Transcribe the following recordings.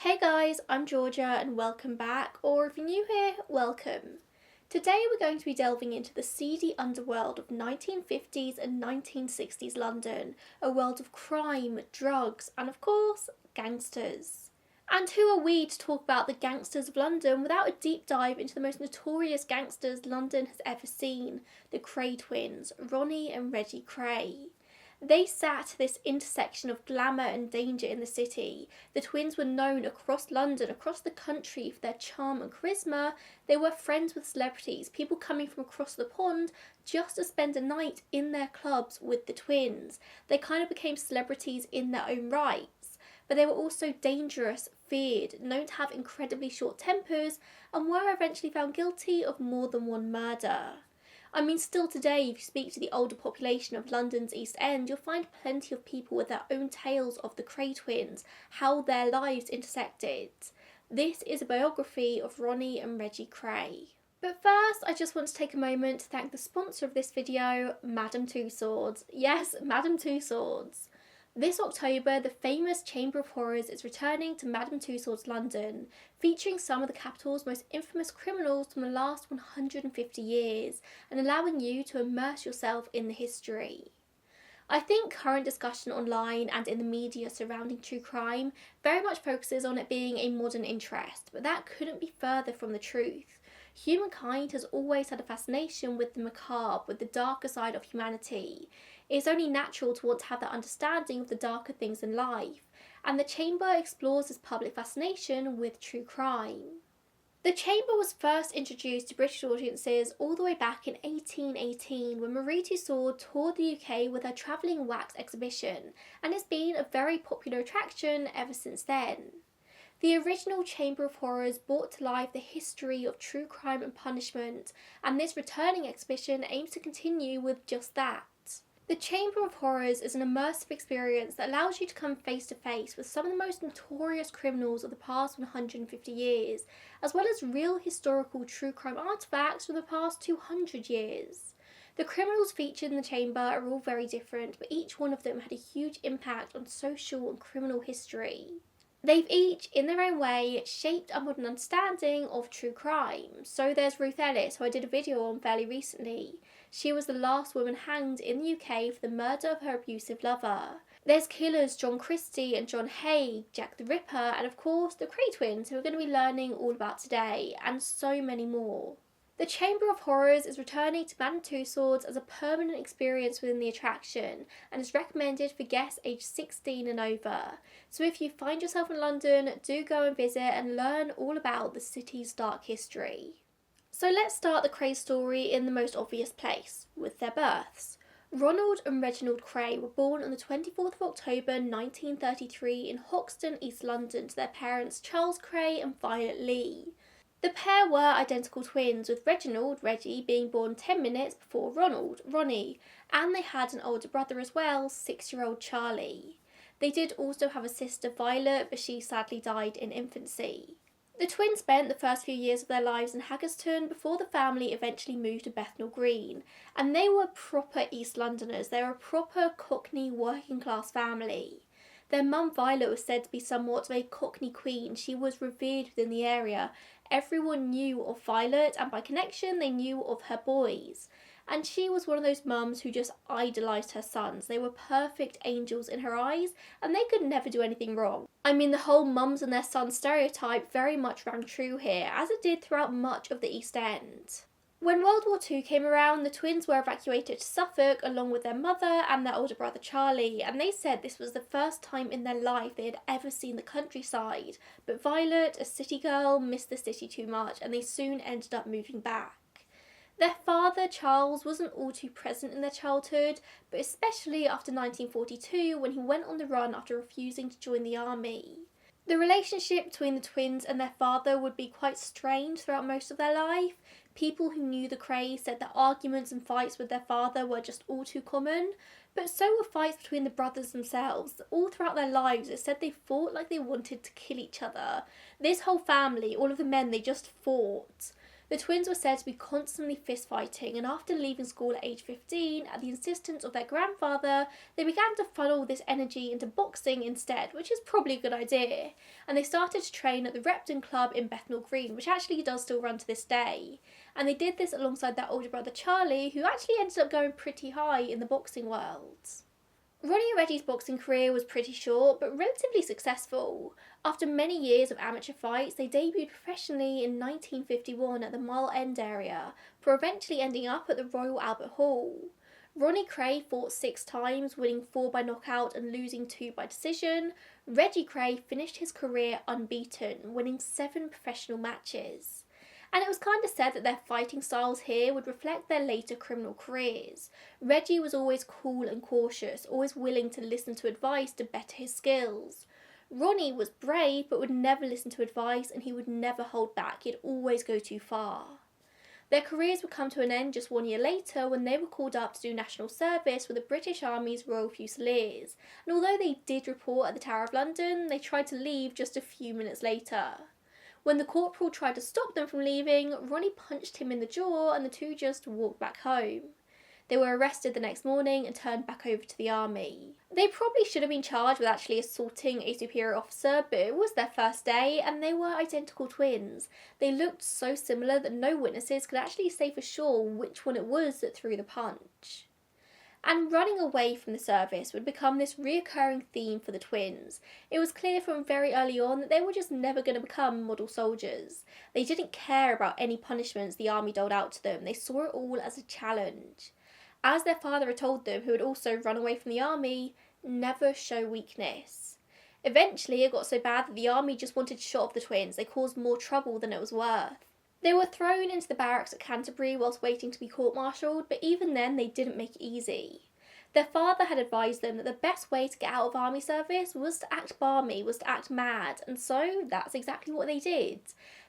Hey guys, I'm Georgia and welcome back, or if you're new here, welcome. Today we're going to be delving into the seedy underworld of 1950s and 1960s London, a world of crime, drugs, and of course, gangsters. And who are we to talk about the gangsters of London without a deep dive into the most notorious gangsters London has ever seen, the KRAY twins, Ronnie and Reggie Kray. They sat at this intersection of glamour and danger in the city. The twins were known across London, across the country for their charm and charisma. They were friends with celebrities, people coming from across the pond just to spend a night in their clubs with the twins. They kind of became celebrities in their own rights. But they were also dangerous, feared, known to have incredibly short tempers, and were eventually found guilty of more than one murder. I mean, still today, if you speak to the older population of London's East End, you'll find plenty of people with their own tales of the KRAY twins, how their lives intersected. This is a biography of Ronnie and Reggie Kray. But first, I just want to take a moment to thank the sponsor of this video, Madame Two Swords. Yes, Madame Two Swords. This October, the famous Chamber of Horrors is returning to Madame Tussauds London, featuring some of the capital's most infamous criminals from the last 150 years, and allowing you to immerse yourself in the history. I think current discussion online and in the media surrounding true crime very much focuses on it being a modern interest, but that couldn't be further from the truth. Humankind has always had a fascination with the macabre, with the darker side of humanity. It's only natural to want to have that understanding of the darker things in life, and the Chamber explores this public fascination with true crime. The Chamber was first introduced to British audiences all the way back in 1818 when Marie Tussaud toured the UK with her travelling wax exhibition, and it's been a very popular attraction ever since then. The original Chamber of Horrors brought to life the history of true crime and punishment, and this returning exhibition aims to continue with just that. The Chamber of Horrors is an immersive experience that allows you to come face to face with some of the most notorious criminals of the past 150 years, as well as real historical true crime artefacts from the past 200 years. The criminals featured in the Chamber are all very different, but each one of them had a huge impact on social and criminal history. They've each, in their own way, shaped a modern understanding of true crime. So there's Ruth Ellis, who I did a video on fairly recently. She was the last woman hanged in the UK for the murder of her abusive lover. There's killers John Christie and John Hay, Jack the Ripper, and of course the KRAY twins, who we're going to be learning all about today, and so many more. The Chamber of Horrors is returning to Madame Tussauds as a permanent experience within the attraction and is recommended for guests aged 16 and over. So if you find yourself in London, do go and visit and learn all about the city's dark history. So let's start the Kray story in the most obvious place, with their births. Ronald and Reginald Kray were born on the 24th of October 1933 in Hoxton, East London, to their parents Charles Kray and Violet Lee. The pair were identical twins, with Reginald, Reggie, being born 10 minutes before Ronald, Ronnie, and they had an older brother as well, 6-year-old Charlie. They did also have a sister, Violet, but she sadly died in infancy. The twins spent the first few years of their lives in Haggerston before the family eventually moved to Bethnal Green, and they were proper East Londoners. They were a proper Cockney working class family. Their mum Violet was said to be somewhat of a Cockney queen. She was revered within the area. Everyone knew of Violet, and by connection they knew of her boys. And she was one of those mums who just idolised her sons. They were perfect angels in her eyes, and they could never do anything wrong. I mean, the whole mums and their sons stereotype very much rang true here, as it did throughout much of the East End. When World War II came around, the twins were evacuated to Suffolk along with their mother and their older brother Charlie, and they said this was the first time in their life they had ever seen the countryside. But Violet, a city girl, missed the city too much, and they soon ended up moving back. Their father, Charles, wasn't all too present in their childhood, but especially after 1942 when he went on the run after refusing to join the army. The relationship between the twins and their father would be quite strained throughout most of their life. People who knew the Krays said that arguments and fights with their father were just all too common, but so were fights between the brothers themselves. All throughout their lives it said they fought like they wanted to kill each other. This whole family, all of the men, they just fought. The twins were said to be constantly fist-fighting, and after leaving school at age 15, at the insistence of their grandfather, they began to funnel this energy into boxing instead, which is probably a good idea. And they started to train at the Repton Club in Bethnal Green, which actually does still run to this day. And they did this alongside their older brother Charlie, who actually ended up going pretty high in the boxing world. Ronnie and Reggie's boxing career was pretty short, but relatively successful. After many years of amateur fights, they debuted professionally in 1951 at the Mile End area, before eventually ending up at the Royal Albert Hall. Ronnie KRAY fought 6 times, winning 4 by knockout and losing 2 by decision. Reggie KRAY finished his career unbeaten, winning 7 professional matches. And it was kind of said that their fighting styles here would reflect their later criminal careers. Reggie was always cool and cautious, always willing to listen to advice to better his skills. Ronnie was brave but would never listen to advice, and he would never hold back, he'd always go too far. Their careers would come to an end just 1 year later when they were called up to do national service with the British Army's Royal Fusiliers, and although they did report at the Tower of London, they tried to leave just a few minutes later. When the corporal tried to stop them from leaving, Ronnie punched him in the jaw and the two just walked back home. They were arrested the next morning and turned back over to the army. They probably should have been charged with actually assaulting a superior officer, but it was their first day and they were identical twins. They looked so similar that no witnesses could actually say for sure which one it was that threw the punch. And running away from the service would become this reoccurring theme for the twins. It was clear from very early on that they were just never going to become model soldiers. They didn't care about any punishments the army doled out to them. They saw it all as a challenge. As their father had told them, who had also run away from the army, never show weakness. Eventually it got so bad that the army just wanted to shut off the twins. They caused more trouble than it was worth. They were thrown into the barracks at Canterbury whilst waiting to be court-martialed, but even then they didn't make it easy. Their father had advised them that the best way to get out of army service was to act balmy, was to act mad, and so that's exactly what they did.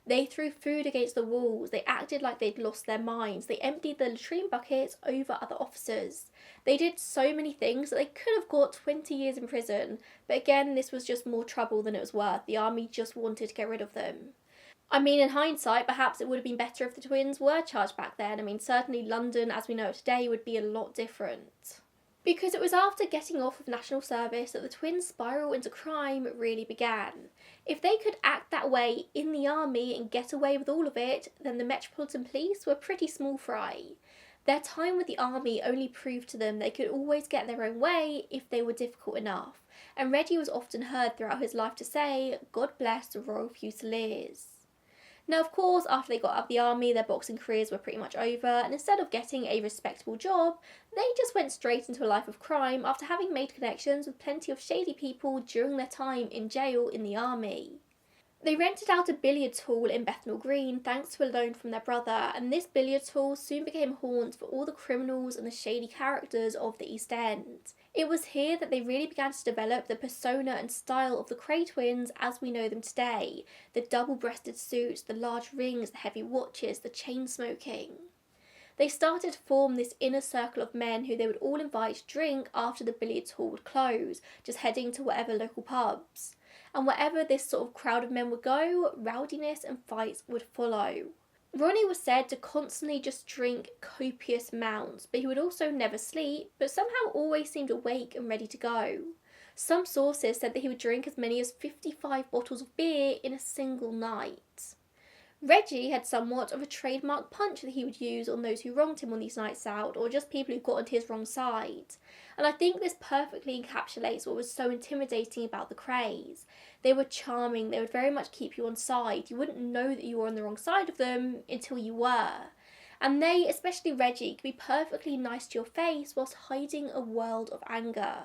They threw food against the walls, they acted like they'd lost their minds, they emptied the latrine buckets over other officers. They did so many things that they could have got 20 years in prison, but again this was just more trouble than it was worth. The army just wanted to get rid of them. I mean, in hindsight, perhaps it would have been better if the twins were charged back then. I mean, certainly London, as we know it today, would be a lot different. Because it was after getting off of national service that the twins' spiral into crime really began. If they could act that way in the army and get away with all of it, then the Metropolitan Police were pretty small fry. Their time with the army only proved to them they could always get their own way if they were difficult enough, and Reggie was often heard throughout his life to say, "God bless the Royal Fusiliers." Now, of course, after they got out of the army, their boxing careers were pretty much over, and instead of getting a respectable job, they just went straight into a life of crime after having made connections with plenty of shady people during their time in jail in the army. They rented out a billiards hall in Bethnal Green thanks to a loan from their brother, and this billiards hall soon became a haunt for all the criminals and the shady characters of the East End. It was here that they really began to develop the persona and style of the KRAY twins as we know them today. The double-breasted suits, the large rings, the heavy watches, the chain smoking. They started to form this inner circle of men who they would all invite to drink after the billiards hall would close, just heading to whatever local pubs. And wherever this sort of crowd of men would go, rowdiness and fights would follow. Ronnie was said to constantly just drink copious amounts, but he would also never sleep, but somehow always seemed awake and ready to go. Some sources said that he would drink as many as 55 bottles of beer in a single night. Reggie had somewhat of a trademark punch that he would use on those who wronged him on these nights out, or just people who got onto his wrong side. And I think this perfectly encapsulates what was so intimidating about the KRAYs. They were charming, they would very much keep you on side. You wouldn't know that you were on the wrong side of them until you were. And they, especially Reggie, could be perfectly nice to your face whilst hiding a world of anger.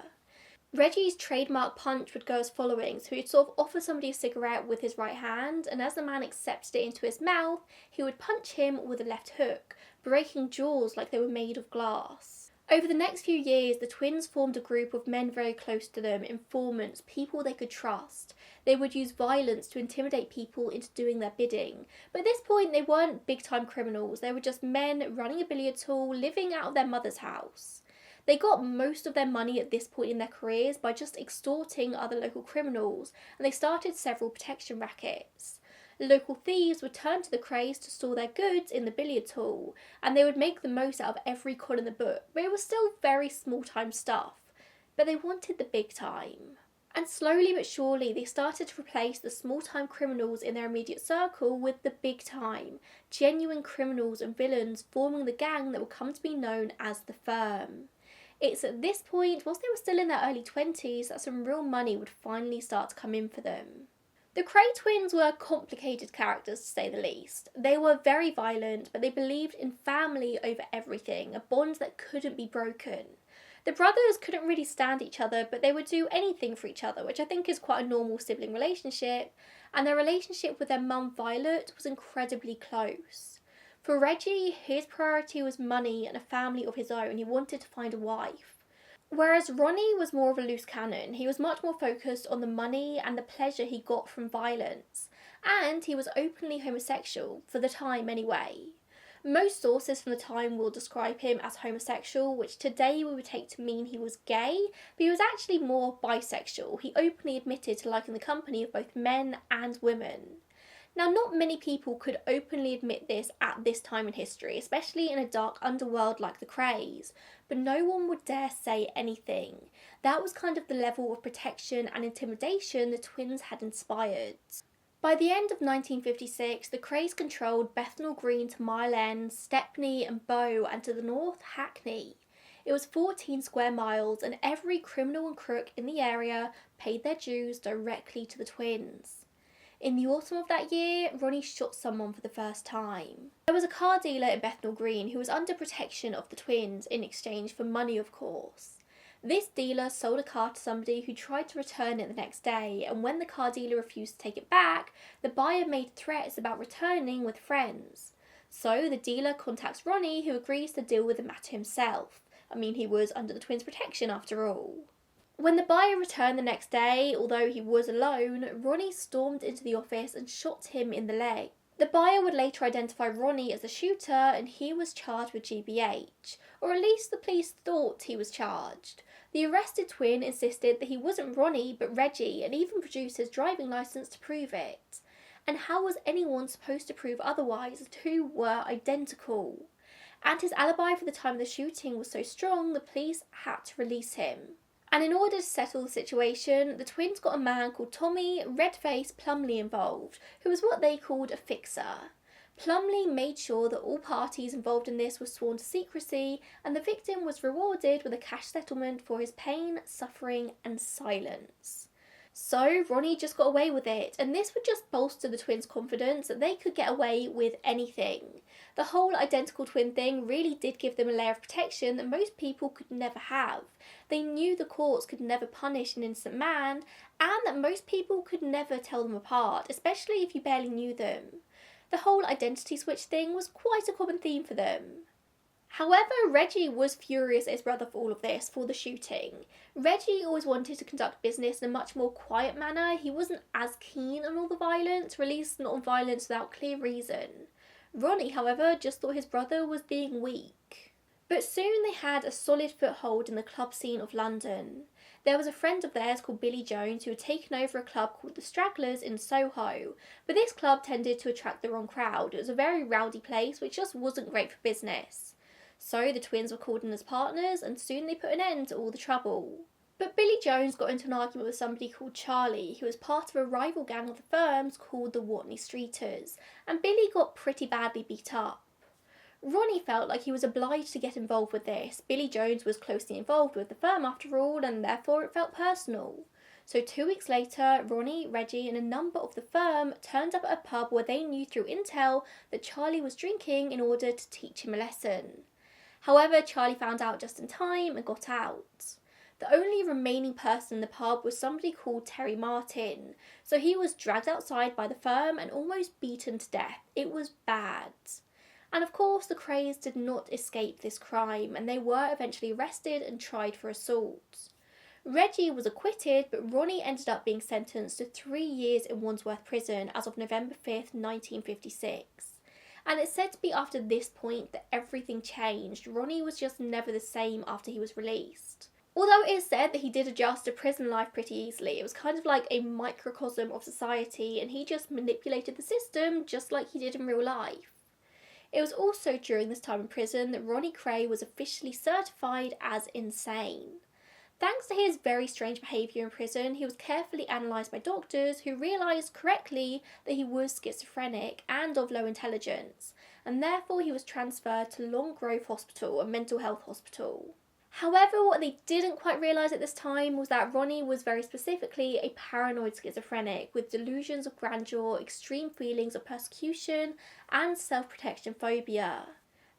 Reggie's trademark punch would go as following, so he'd sort of offer somebody a cigarette with his right hand, and as the man accepted it into his mouth, he would punch him with a left hook, breaking jaws like they were made of glass. Over the next few years, the twins formed a group of men very close to them, informants, people they could trust. They would use violence to intimidate people into doing their bidding, but at this point they weren't big-time criminals, they were just men running a billiards hall, living out of their mother's house. They got most of their money at this point in their careers by just extorting other local criminals, and they started several protection rackets. Local thieves would turn to the Krays to store their goods in the billiards hall, and they would make the most out of every coin in the book, but it was still very small-time stuff. But they wanted the big time. And slowly but surely they started to replace the small-time criminals in their immediate circle with the big time, genuine criminals and villains forming the gang that would come to be known as the Firm. It's at this point, whilst they were still in their early 20s, that some real money would finally start to come in for them. The KRAY twins were complicated characters, to say the least. They were very violent, but they believed in family over everything, a bond that couldn't be broken. The brothers couldn't really stand each other, but they would do anything for each other, which I think is quite a normal sibling relationship, and their relationship with their mum Violet was incredibly close. For Reggie, his priority was money and a family of his own. He wanted to find a wife. Whereas Ronnie was more of a loose cannon. He was much more focused on the money and the pleasure he got from violence, and he was openly homosexual, for the time anyway. Most sources from the time will describe him as homosexual, which today we would take to mean he was gay, but he was actually more bisexual. He openly admitted to liking the company of both men and women. Now, not many people could openly admit this at this time in history, especially in a dark underworld like the Krays, but no one would dare say anything. That was kind of the level of protection and intimidation the twins had inspired. By the end of 1956, the Krays controlled Bethnal Green to Mile End, Stepney and Bow, and to the north, Hackney. It was 14 square miles, and every criminal and crook in the area paid their dues directly to the twins. In the autumn of that year, Ronnie shot someone for the first time. There was a car dealer in Bethnal Green who was under protection of the twins in exchange for money, of course. This dealer sold a car to somebody who tried to return it the next day, and when the car dealer refused to take it back, the buyer made threats about returning with friends. So the dealer contacts Ronnie, who agrees to deal with the matter himself. I mean, he was under the twins' protection after all. When the buyer returned the next day, although he was alone, Ronnie stormed into the office and shot him in the leg. The buyer would later identify Ronnie as the shooter, and he was charged with GBH, or at least the police thought he was charged. The arrested twin insisted that he wasn't Ronnie but Reggie, and even produced his driving licence to prove it. And how was anyone supposed to prove otherwise? The two were identical. And his alibi for the time of the shooting was so strong, the police had to release him. And in order to settle the situation, the twins got a man called Tommy Redface Plumley involved, who was what they called a fixer. Plumley made sure that all parties involved in this were sworn to secrecy, and the victim was rewarded with a cash settlement for his pain, suffering and silence. So Ronnie just got away with it, and this would just bolster the twins' confidence that they could get away with anything. The whole identical twin thing really did give them a layer of protection that most people could never have. They knew the courts could never punish an innocent man, and that most people could never tell them apart, especially if you barely knew them. The whole identity switch thing was quite a common theme for them. However, Reggie was furious at his brother for all of this, for the shooting. Reggie always wanted to conduct business in a much more quiet manner. He wasn't as keen on all the violence, or at least not on violence without clear reason. Ronnie, however, just thought his brother was being weak. But soon they had a solid foothold in the club scene of London. There was a friend of theirs called Billy Jones who had taken over a club called the Stragglers in Soho, but this club tended to attract the wrong crowd. It was a very rowdy place which just wasn't great for business. So the twins were called in as partners, and soon they put an end to all the trouble. But Billy Jones got into an argument with somebody called Charlie, who was part of a rival gang of the Firms called the Watney Streeters, and Billy got pretty badly beat up. Ronnie felt like he was obliged to get involved with this. Billy Jones was closely involved with the firm after all, and therefore it felt personal. So 2 weeks later, Ronnie, Reggie and a number of the firm turned up at a pub where they knew through intel that Charlie was drinking in order to teach him a lesson. However, Charlie found out just in time and got out. The only remaining person in the pub was somebody called Terry Martin, so he was dragged outside by the firm and almost beaten to death. It was bad. And of course, the Krays did not escape this crime, and they were eventually arrested and tried for assault. Reggie was acquitted, but Ronnie ended up being sentenced to 3 years in Wandsworth Prison as of November 5th, 1956. And it's said to be after this point that everything changed. Ronnie was just never the same after he was released. Although it is said that he did adjust to prison life pretty easily, it was kind of like a microcosm of society and he just manipulated the system just like he did in real life. It was also during this time in prison that Ronnie KRAY was officially certified as insane. Thanks to his very strange behaviour in prison, he was carefully analysed by doctors who realised correctly that he was schizophrenic and of low intelligence, and therefore he was transferred to Long Grove Hospital, a mental health hospital. However, what they didn't quite realise at this time was that Ronnie was very specifically a paranoid schizophrenic with delusions of grandeur, extreme feelings of persecution, and self-protection phobia.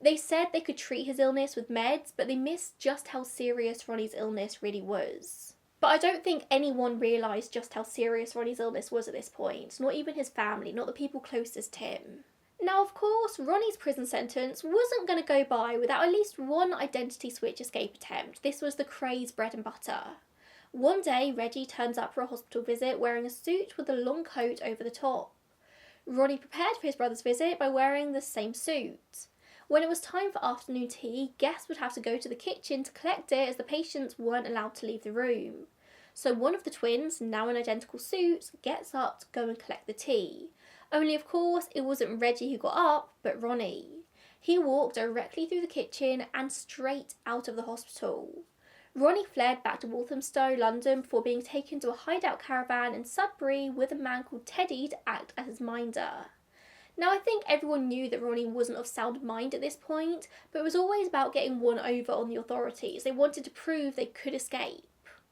They said they could treat his illness with meds, but they missed just how serious Ronnie's illness really was. But I don't think anyone realised just how serious Ronnie's illness was at this point, not even his family, not the people closest to him. Now, of course, Ronnie's prison sentence wasn't going to go by without at least one identity switch escape attempt. This was the KRAY's bread and butter. One day, Reggie turns up for a hospital visit wearing a suit with a long coat over the top. Ronnie prepared for his brother's visit by wearing the same suit. When it was time for afternoon tea, guests would have to go to the kitchen to collect it as the patients weren't allowed to leave the room. So one of the twins, now in identical suits, gets up to go and collect the tea. Only of course it wasn't Reggie who got up, but Ronnie. He walked directly through the kitchen and straight out of the hospital. Ronnie fled back to Walthamstow, London, before being taken to a hideout caravan in Sudbury with a man called Teddy to act as his minder. Now, I think everyone knew that Ronnie wasn't of sound mind at this point, but it was always about getting one over on the authorities. They wanted to prove they could escape.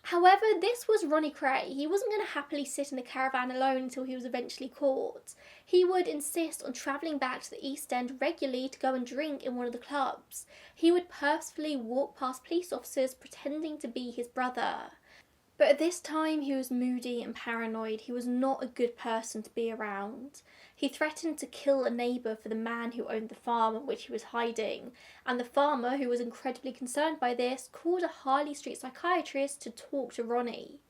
However, this was Ronnie KRAY. He wasn't going to happily sit in the caravan alone until he was eventually caught. He would insist on travelling back to the East End regularly to go and drink in one of the clubs. He would purposefully walk past police officers pretending to be his brother. But at this time he was moody and paranoid. He was not a good person to be around. He threatened to kill a neighbour for the man who owned the farm on which he was hiding, and the farmer, who was incredibly concerned by this, called a Harley Street psychiatrist to talk to Ronnie.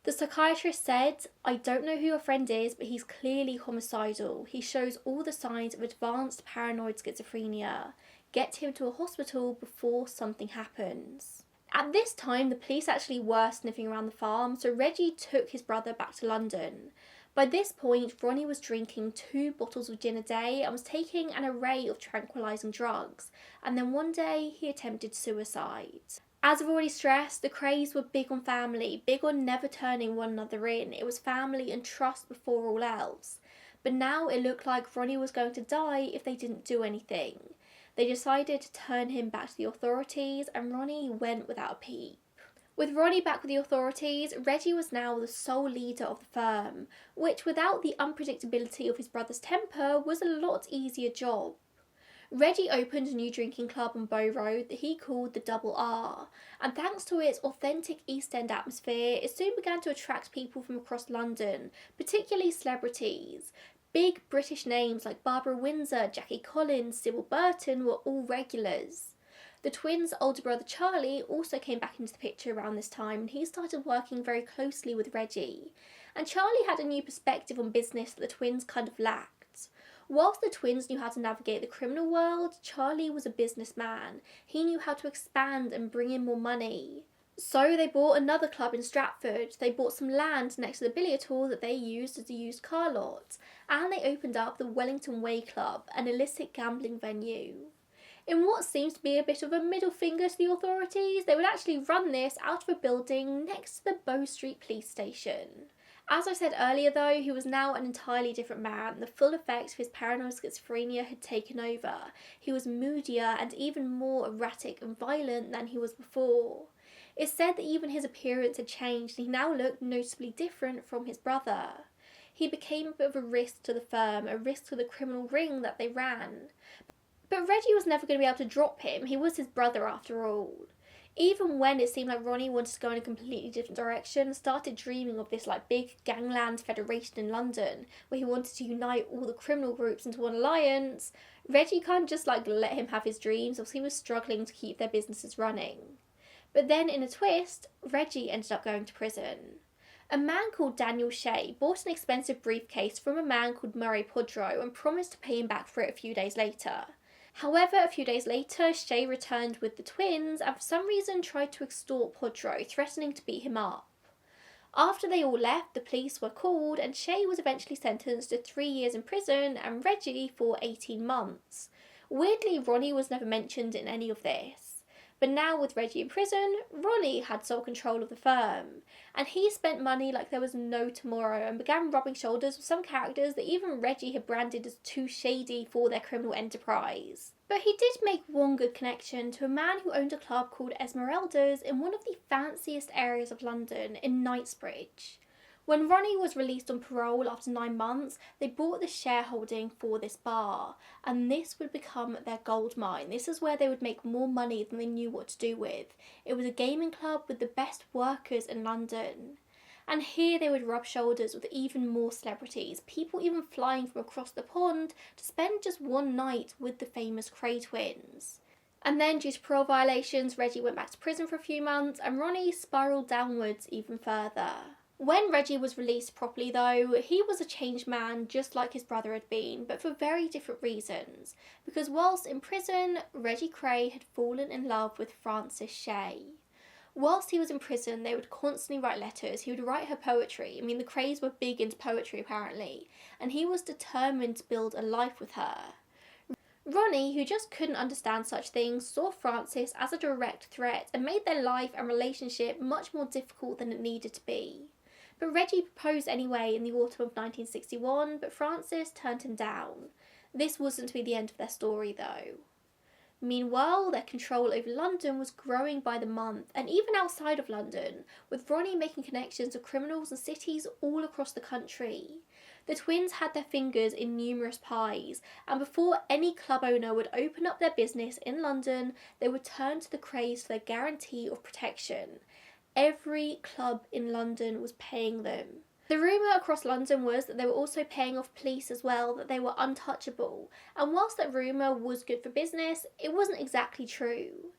The psychiatrist said, "I don't know who your friend is, but he's clearly homicidal. He shows all the signs of advanced paranoid schizophrenia. Get him to a hospital before something happens." At this time, the police actually were sniffing around the farm, so Reggie took his brother back to London. By this point, Ronnie was drinking 2 bottles of gin a day and was taking an array of tranquilising drugs, and then one day he attempted suicide. As I've already stressed, the KRAYs were big on family, big on never turning one another in. It was family and trust before all else. But now it looked like Ronnie was going to die if they didn't do anything. They decided to turn him back to the authorities, and Ronnie went without a peep. With Ronnie back with the authorities, Reggie was now the sole leader of the firm, which without the unpredictability of his brother's temper was a lot easier job. Reggie opened a new drinking club on Bow Road that he called the Double R, and thanks to its authentic East End atmosphere, it soon began to attract people from across London, particularly celebrities. Big British names like Barbara Windsor, Jackie Collins, Sybil Burton were all regulars. The twins' older brother Charlie also came back into the picture around this time, and he started working very closely with Reggie. And Charlie had a new perspective on business that the twins kind of lacked. Whilst the twins knew how to navigate the criminal world, Charlie was a businessman. He knew how to expand and bring in more money. So they bought another club in Stratford. They bought some land next to the billiard hall that they used as a used car lot, and they opened up the Wellington Way Club, an illicit gambling venue. In what seems to be a bit of a middle finger to the authorities, they would actually run this out of a building next to the Bow Street police station. As I said earlier though, he was now an entirely different man. The full effects of his paranoid schizophrenia had taken over. He was moodier and even more erratic and violent than he was before. It's said that even his appearance had changed and he now looked noticeably different from his brother. He became a bit of a risk to the firm, a risk to the criminal ring that they ran. But Reggie was never going to be able to drop him. He was his brother after all. Even when it seemed like Ronnie wanted to go in a completely different direction, started dreaming of this big gangland federation in London, where he wanted to unite all the criminal groups into one alliance, Reggie can't just let him have his dreams, because he was struggling to keep their businesses running. But then in a twist, Reggie ended up going to prison. A man called Daniel Shea bought an expensive briefcase from a man called Murray Podro and promised to pay him back for it a few days later. However, a few days later, Shay returned with the twins and for some reason tried to extort Podro, threatening to beat him up. After they all left, the police were called and Shay was eventually sentenced to 3 years in prison and Reggie for 18 months. Weirdly, Ronnie was never mentioned in any of this. But now with Reggie in prison, Ronnie had sole control of the firm, and he spent money like there was no tomorrow and began rubbing shoulders with some characters that even Reggie had branded as too shady for their criminal enterprise. But he did make one good connection to a man who owned a club called Esmeralda's in one of the fanciest areas of London, in Knightsbridge. When Ronnie was released on parole after 9 months, they bought the shareholding for this bar, and this would become their gold mine. This is where they would make more money than they knew what to do with. It was a gaming club with the best workers in London. And here they would rub shoulders with even more celebrities, people even flying from across the pond to spend just one night with the famous KRAY twins. And then, due to parole violations, Reggie went back to prison for a few months, and Ronnie spiralled downwards even further. When Reggie was released properly though, he was a changed man just like his brother had been, but for very different reasons. Because whilst in prison, Reggie KRAY had fallen in love with Francis Shay. Whilst he was in prison, they would constantly write letters. He would write her poetry. I mean, the KRAYs were big into poetry apparently, and he was determined to build a life with her. Ronnie, who just couldn't understand such things, saw Francis as a direct threat and made their life and relationship much more difficult than it needed to be. But Reggie proposed anyway in the autumn of 1961, but Francis turned him down. This wasn't to be the end of their story though. Meanwhile, their control over London was growing by the month, and even outside of London, with Ronnie making connections with criminals and cities all across the country. The twins had their fingers in numerous pies, and before any club owner would open up their business in London, they would turn to the KRAYs for their guarantee of protection. Every club in London was paying them. The rumour across London was that they were also paying off police as well, that they were untouchable, and whilst that rumour was good for business, it wasn't exactly true.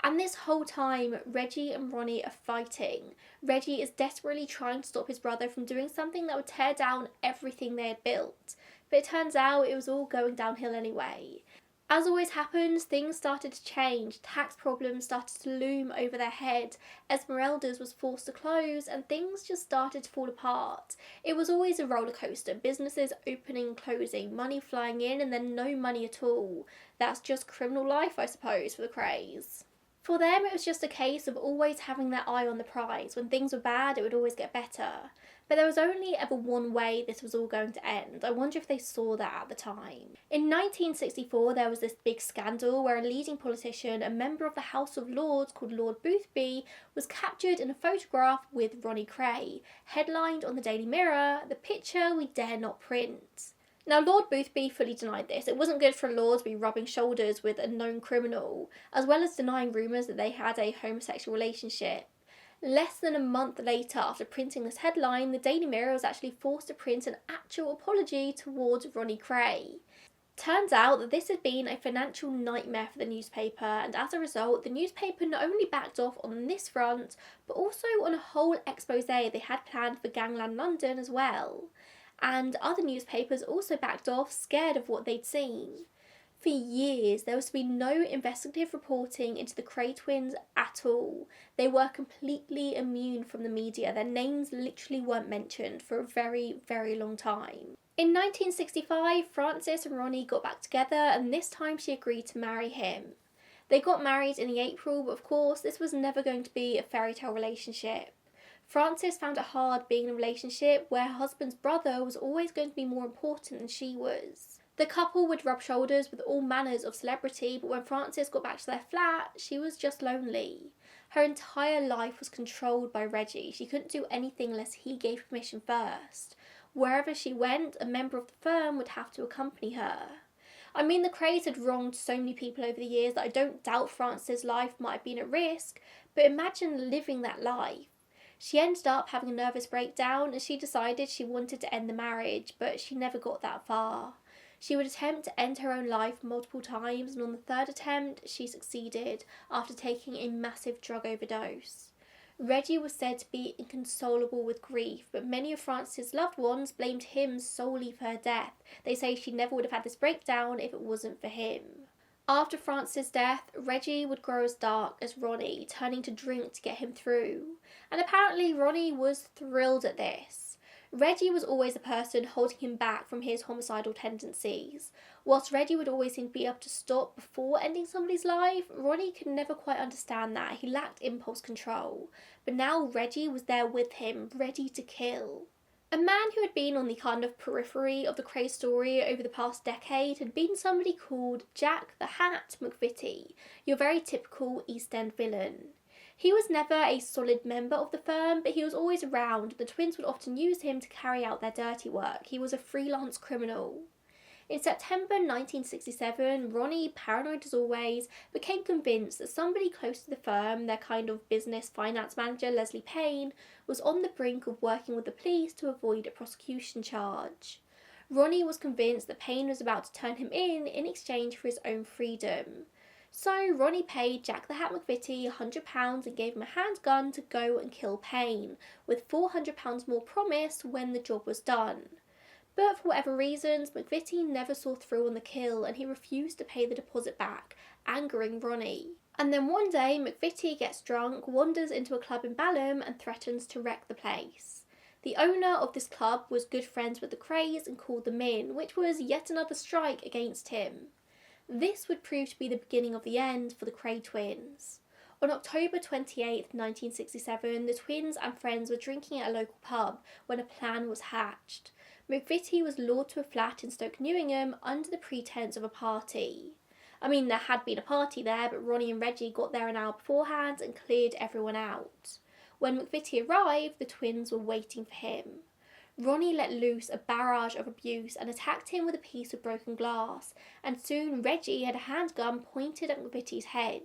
And this whole time, Reggie and Ronnie are fighting. Reggie is desperately trying to stop his brother from doing something that would tear down everything they had built, but it turns out it was all going downhill anyway. As always happens, things started to change, tax problems started to loom over their head, Esmeralda's was forced to close, and things just started to fall apart. It was always a roller coaster, businesses opening and closing, money flying in and then no money at all. That's just criminal life, I suppose, for the KRAYs. For them, it was just a case of always having their eye on the prize. When things were bad, it would always get better. But there was only ever one way this was all going to end. I wonder if they saw that at the time. In 1964, there was this big scandal where a leading politician, a member of the House of Lords called Lord Boothby, was captured in a photograph with Ronnie KRAY, headlined on the Daily Mirror, "The picture we dare not print." Now, Lord Boothby fully denied this. It wasn't good for a lord to be rubbing shoulders with a known criminal, as well as denying rumours that they had a homosexual relationship. Less than a month later, after printing this headline, the Daily Mirror was actually forced to print an actual apology towards Ronnie KRAY. Turns out that this had been a financial nightmare for the newspaper, and as a result, the newspaper not only backed off on this front, but also on a whole expose they had planned for Gangland London as well. And other newspapers also backed off, scared of what they'd seen. For years, there was to be no investigative reporting into the KRAY twins at all. They were completely immune from the media. Their names literally weren't mentioned for a very, very long time. In 1965, Francis and Ronnie got back together, and this time she agreed to marry him. They got married in April, but of course, this was never going to be a fairy tale relationship. Frances found it hard being in a relationship where her husband's brother was always going to be more important than she was. The couple would rub shoulders with all manners of celebrity, but when Frances got back to their flat, she was just lonely. Her entire life was controlled by Reggie. She couldn't do anything unless he gave permission first. Wherever she went, a member of the firm would have to accompany her. I mean, the KRAYs had wronged so many people over the years that I don't doubt Frances' life might have been at risk, but imagine living that life. She ended up having a nervous breakdown and she decided she wanted to end the marriage, but she never got that far. She would attempt to end her own life multiple times, and on the third attempt, she succeeded after taking a massive drug overdose. Reggie was said to be inconsolable with grief, but many of Frances' loved ones blamed him solely for her death. They say she never would have had this breakdown if it wasn't for him. After Francis' death, Reggie would grow as dark as Ronnie, turning to drink to get him through. And apparently Ronnie was thrilled at this. Reggie was always a person holding him back from his homicidal tendencies. Whilst Reggie would always seem to be able to stop before ending somebody's life, Ronnie could never quite understand that. He lacked impulse control. But now Reggie was there with him, ready to kill. A man who had been on the kind of periphery of the KRAY story over the past decade had been somebody called Jack the Hat Mcvitty, your very typical East End villain. He was never a solid member of the firm, but he was always around. The twins would often use him to carry out their dirty work. He was a freelance criminal. In September 1967, Ronnie, paranoid as always, became convinced that somebody close to the firm, their kind of business finance manager Leslie Payne, was on the brink of working with the police to avoid a prosecution charge. Ronnie was convinced that Payne was about to turn him in exchange for his own freedom. So Ronnie paid Jack the Hat Mcvitty £100 and gave him a handgun to go and kill Payne, with £400 more promised when the job was done. But for whatever reasons, Mcvitty never saw through on the kill and he refused to pay the deposit back, angering Ronnie. And then one day, Mcvitty gets drunk, wanders into a club in Balham and threatens to wreck the place. The owner of this club was good friends with the KRAYs and called them in, which was yet another strike against him. This would prove to be the beginning of the end for the KRAY twins. On October 28, 1967, the twins and friends were drinking at a local pub when a plan was hatched. Mcvitty was lured to a flat in Stoke Newingham under the pretense of a party. I mean, there had been a party there, but Ronnie and Reggie got there an hour beforehand and cleared everyone out. When Mcvitty arrived, the twins were waiting for him. Ronnie let loose a barrage of abuse and attacked him with a piece of broken glass, and soon Reggie had a handgun pointed at Mcvitty's head.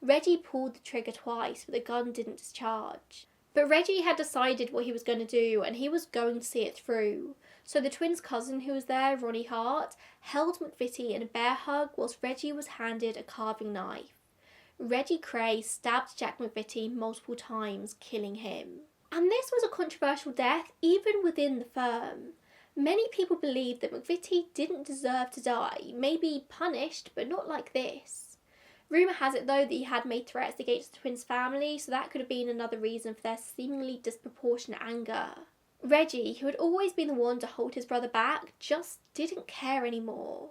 Reggie pulled the trigger twice, but the gun didn't discharge. But Reggie had decided what he was going to do, and he was going to see it through. So the twins' cousin who was there, Ronnie Hart, held Mcvitty in a bear hug whilst Reggie was handed a carving knife. Reggie KRAY stabbed Jack Mcvitty multiple times, killing him. And this was a controversial death even within the firm. Many people believed that Mcvitty didn't deserve to die, maybe punished, but not like this. Rumour has it though that he had made threats against the twins' family, so that could have been another reason for their seemingly disproportionate anger. Reggie, who had always been the one to hold his brother back, just didn't care anymore.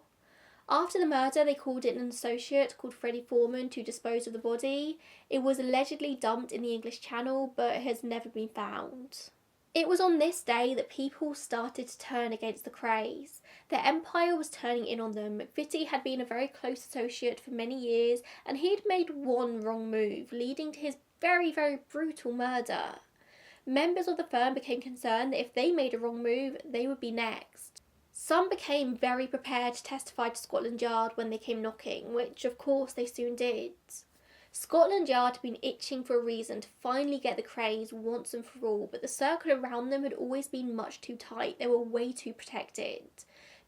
After the murder, they called in an associate called Freddie Foreman to dispose of the body. It was allegedly dumped in the English Channel, but has never been found. It was on this day that people started to turn against the KRAYs. Their empire was turning in on them. Mcvitty had been a very close associate for many years, and he had made one wrong move, leading to his very, very brutal murder. Members of the firm became concerned that if they made a wrong move, they would be next. Some became very prepared to testify to Scotland Yard when they came knocking, which of course they soon did. Scotland Yard had been itching for a reason to finally get the KRAYs once and for all, but the circle around them had always been much too tight. They were way too protected.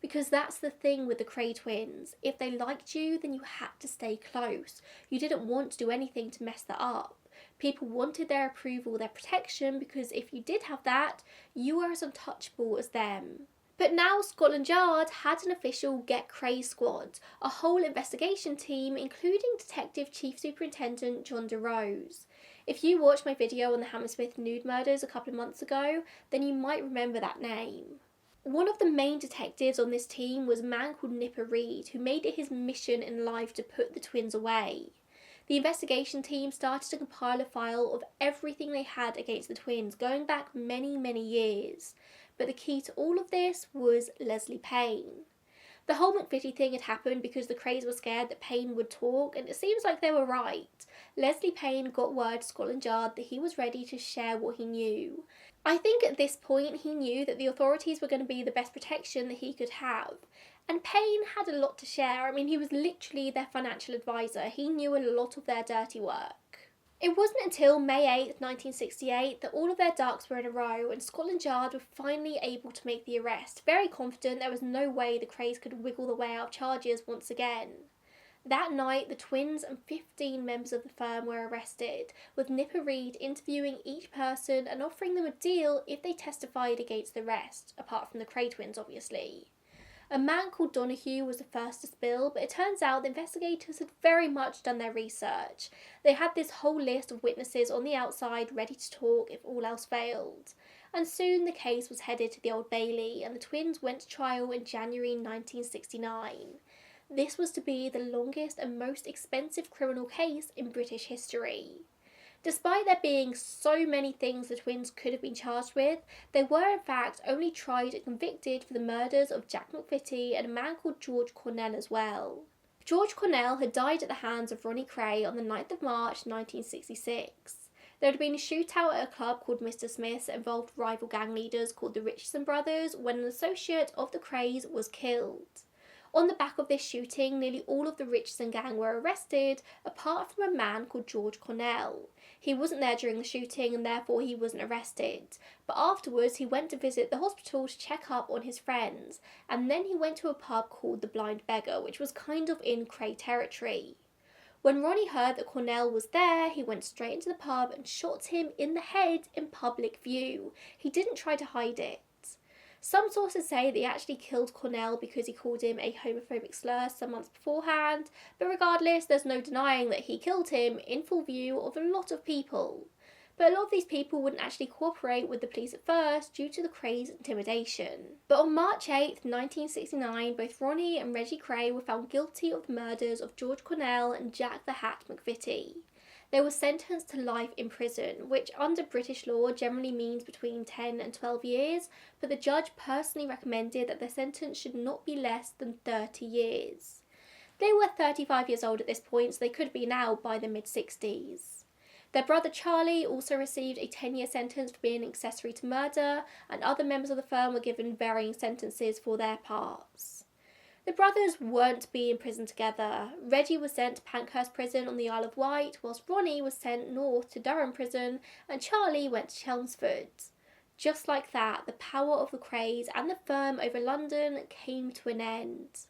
Because that's the thing with the KRAY twins. If they liked you, then you had to stay close. You didn't want to do anything to mess that up. People wanted their approval, their protection, because if you did have that, you were as untouchable as them. But now Scotland Yard had an official Get KRAY squad, a whole investigation team including Detective Chief Superintendent John DeRose. If you watched my video on the Hammersmith nude murders a couple of months ago, then you might remember that name. One of the main detectives on this team was a man called Nipper Reid, who made it his mission in life to put the twins away. The investigation team started to compile a file of everything they had against the twins, going back many, many years. But the key to all of this was Leslie Payne. The whole Mcvitty thing had happened because the KRAYs were scared that Payne would talk, and it seems like they were right. Leslie Payne got word to Scotland Yard that he was ready to share what he knew. I think at this point he knew that the authorities were going to be the best protection that he could have. And Payne had a lot to share. I mean, he was literally their financial advisor. He knew a lot of their dirty work. It wasn't until May 8th, 1968 that all of their ducks were in a row and Scotland Yard were finally able to make the arrest, very confident there was no way the KRAYs could wiggle their way out of charges once again. That night, the twins and 15 members of the firm were arrested, with Nipper Reid interviewing each person and offering them a deal if they testified against the rest, apart from the KRAY twins obviously. A man called Donahue was the first to spill, but it turns out the investigators had very much done their research. They had this whole list of witnesses on the outside ready to talk if all else failed. And soon the case was headed to the Old Bailey, and the twins went to trial in January 1969. This was to be the longest and most expensive criminal case in British history. Despite there being so many things the twins could have been charged with, they were in fact only tried and convicted for the murders of Jack Mcvitty and a man called George Cornell as well. George Cornell had died at the hands of Ronnie KRAY on the 9th of March 1966. There had been a shootout at a club called Mr. Smith's that involved rival gang leaders called the Richardson brothers when an associate of the KRAYs was killed. On the back of this shooting, nearly all of the Richardson gang were arrested, apart from a man called George Cornell. He wasn't there during the shooting and therefore he wasn't arrested, but afterwards he went to visit the hospital to check up on his friends, and then he went to a pub called the Blind Beggar, which was kind of in KRAY territory. When Ronnie heard that Cornell was there, he went straight into the pub and shot him in the head in public view. He didn't try to hide it. Some sources say that he actually killed Cornell because he called him a homophobic slur some months beforehand, but regardless, there's no denying that he killed him in full view of a lot of people. But a lot of these people wouldn't actually cooperate with the police at first due to the KRAY's intimidation. But on March 8th, 1969, both Ronnie and Reggie KRAY were found guilty of the murders of George Cornell and Jack the Hat Mcvitty. They were sentenced to life in prison, which under British law generally means between 10 and 12 years, but the judge personally recommended that their sentence should not be less than 30 years. They were 35 years old at this point, so they could be now by the mid-60s. Their brother Charlie also received a 10-year sentence for being an accessory to murder, and other members of the firm were given varying sentences for their parts. The brothers weren't to be in prison together. Reggie was sent to Pankhurst Prison on the Isle of Wight, whilst Ronnie was sent north to Durham Prison and Charlie went to Chelmsford. Just like that, the power of the KRAYs and the firm over London came to an end.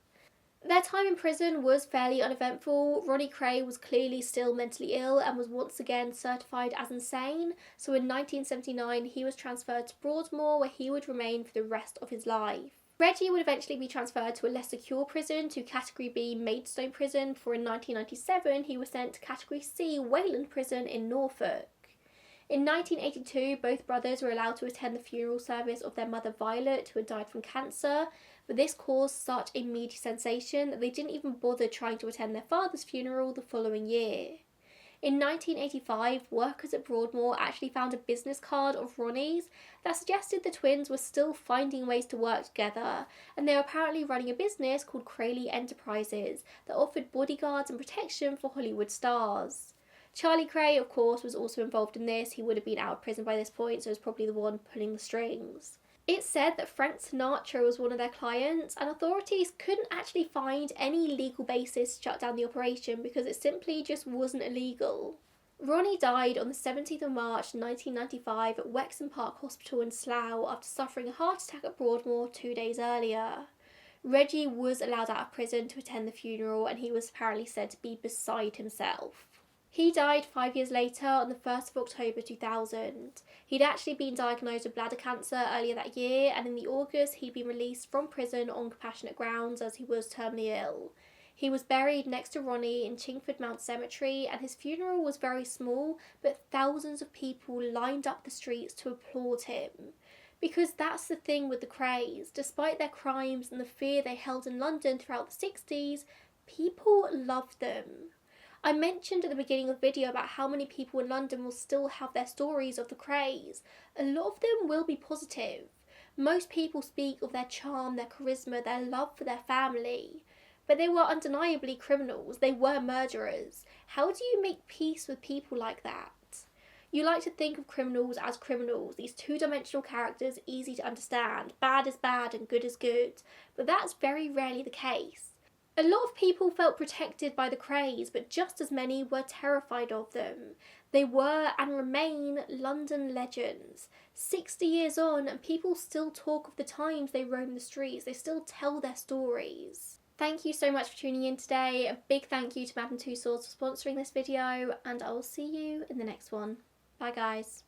Their time in prison was fairly uneventful. Ronnie KRAY was clearly still mentally ill and was once again certified as insane, so in 1979 he was transferred to Broadmoor, where he would remain for the rest of his life. Reggie would eventually be transferred to a less secure prison, to Category B Maidstone Prison, before in 1997 he was sent to Category C Wayland Prison in Norfolk. In 1982, both brothers were allowed to attend the funeral service of their mother Violet, who had died from cancer, but this caused such a media sensation that they didn't even bother trying to attend their father's funeral the following year. In 1985, workers at Broadmoor actually found a business card of Ronnie's that suggested the twins were still finding ways to work together, and they were apparently running a business called KRAY Enterprises that offered bodyguards and protection for Hollywood stars. Charlie KRAY, of course, was also involved in this. He would have been out of prison by this point, so he was probably the one pulling the strings. It's said that Frank Sinatra was one of their clients, and authorities couldn't actually find any legal basis to shut down the operation because it simply just wasn't illegal. Ronnie died on the 17th of March 1995 at Wexham Park Hospital in Slough after suffering a heart attack at Broadmoor 2 days earlier. Reggie was allowed out of prison to attend the funeral, and he was apparently said to be beside himself. He died 5 years later on the 1st of October 2000. He'd actually been diagnosed with bladder cancer earlier that year, and in the August he'd been released from prison on compassionate grounds as he was terminally ill. He was buried next to Ronnie in Chingford Mount Cemetery, and his funeral was very small, but thousands of people lined up the streets to applaud him. Because that's the thing with the KRAYs. Despite their crimes and the fear they held in London throughout the 60s, people loved them. I mentioned at the beginning of the video about how many people in London will still have their stories of the KRAYs. A lot of them will be positive. Most people speak of their charm, their charisma, their love for their family. But they were undeniably criminals. They were murderers. How do you make peace with people like that? You like to think of criminals as criminals, these two-dimensional characters easy to understand. Bad is bad and good is good. But that's very rarely the case. A lot of people felt protected by the KRAYs, but just as many were terrified of them. They were and remain London legends. 60 years on, and people still talk of the times they roamed the streets. They still tell their stories. Thank you so much for tuning in today. A big thank you to Madame Tussauds for sponsoring this video, and I will see you in the next one. Bye guys.